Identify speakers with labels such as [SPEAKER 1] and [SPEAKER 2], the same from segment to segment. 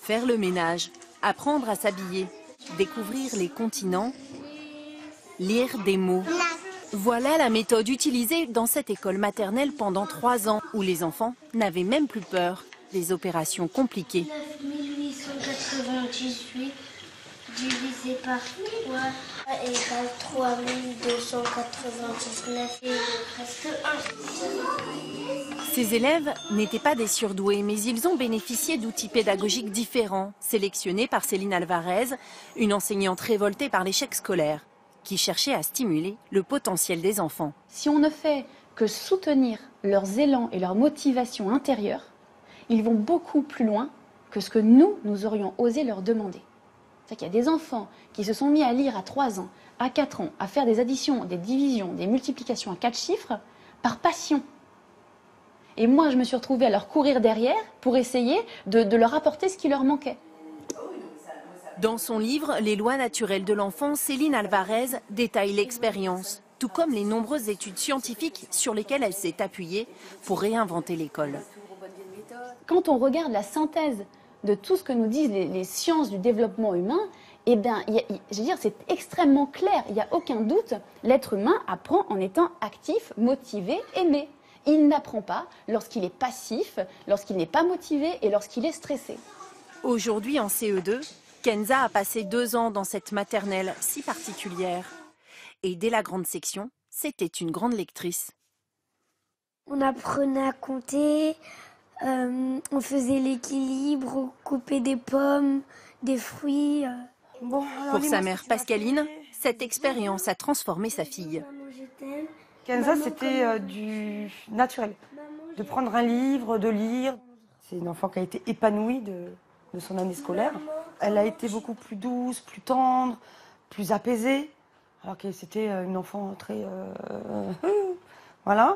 [SPEAKER 1] Faire le ménage, apprendre à s'habiller, découvrir les continents, lire des mots. Voilà la méthode utilisée dans cette école maternelle pendant 3 ans, où les enfants n'avaient même plus peur des opérations compliquées.
[SPEAKER 2] 9898 divisé par 3 égale 3299 et il reste 1.
[SPEAKER 1] Ces élèves n'étaient pas des surdoués, mais ils ont bénéficié d'outils pédagogiques différents, sélectionnés par Céline Alvarez, une enseignante révoltée par l'échec scolaire, qui cherchait à stimuler le potentiel des enfants.
[SPEAKER 3] Si on ne fait que soutenir leurs élans et leur motivation intérieure, ils vont beaucoup plus loin que ce que nous aurions osé leur demander. C'est-à-dire qu'il y a des enfants qui se sont mis à lire à 3 ans, à 4 ans, à faire des additions, des divisions, des multiplications à 4 chiffres par passion. Et moi, je me suis retrouvée à leur courir derrière pour essayer de leur apporter ce qui leur manquait.
[SPEAKER 1] Dans son livre « Les lois naturelles de l'enfant », Céline Alvarez détaille l'expérience, tout comme les nombreuses études scientifiques sur lesquelles elle s'est appuyée pour réinventer l'école.
[SPEAKER 3] Quand on regarde la synthèse de tout ce que nous disent les sciences du développement humain, eh bien, je veux dire, c'est extrêmement clair. Il n'y a aucun doute, l'être humain apprend en étant actif, motivé, aimé. Il n'apprend pas lorsqu'il est passif, lorsqu'il n'est pas motivé et lorsqu'il est stressé.
[SPEAKER 1] Aujourd'hui, en CE2, Kenza a passé 2 ans dans cette maternelle si particulière. Et dès la grande section, c'était une grande lectrice.
[SPEAKER 2] On apprenait à compter, on faisait l'équilibre, on coupait des pommes, des fruits.
[SPEAKER 1] Pour sa mère Pascaline, cette expérience a transformé sa fille.
[SPEAKER 4] Kenza, c'était du naturel, de prendre un livre, de lire. C'est une enfant qui a été épanouie de son année scolaire. Elle a été beaucoup plus douce, plus tendre, plus apaisée, alors que c'était une enfant très... voilà.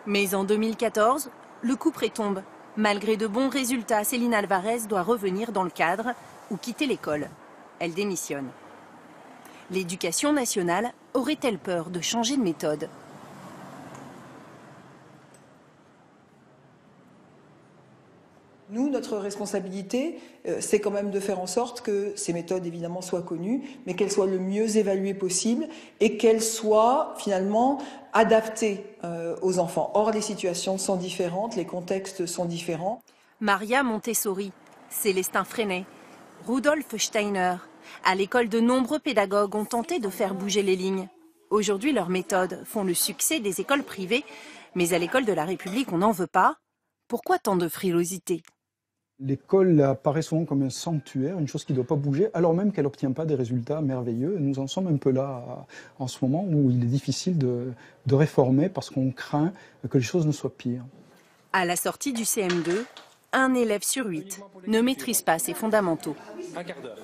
[SPEAKER 1] Mais en 2014, le couperet tombe. Malgré de bons résultats, Céline Alvarez doit revenir dans le cadre ou quitter l'école. Elle démissionne. L'éducation nationale aurait-elle peur de changer de méthode ?
[SPEAKER 5] Nous, notre responsabilité, c'est quand même de faire en sorte que ces méthodes, évidemment, soient connues, mais qu'elles soient le mieux évaluées possible et qu'elles soient, finalement, adaptées aux enfants. Or, les situations sont différentes, les contextes sont différents.
[SPEAKER 1] Maria Montessori, Célestin Freinet, Rudolf Steiner. À l'école, de nombreux pédagogues ont tenté de faire bouger les lignes. Aujourd'hui, leurs méthodes font le succès des écoles privées, mais à l'école de la République, on n'en veut pas. Pourquoi tant de frilosité ?
[SPEAKER 6] L'école apparaît souvent comme un sanctuaire, une chose qui ne doit pas bouger, alors même qu'elle n'obtient pas des résultats merveilleux. Nous en sommes un peu là en ce moment où il est difficile de réformer parce qu'on craint que les choses ne soient pires.
[SPEAKER 1] À la sortie du CM2, 1 élève sur 8 ne maîtrise pas ses fondamentaux.
[SPEAKER 7] Un quart d'heure.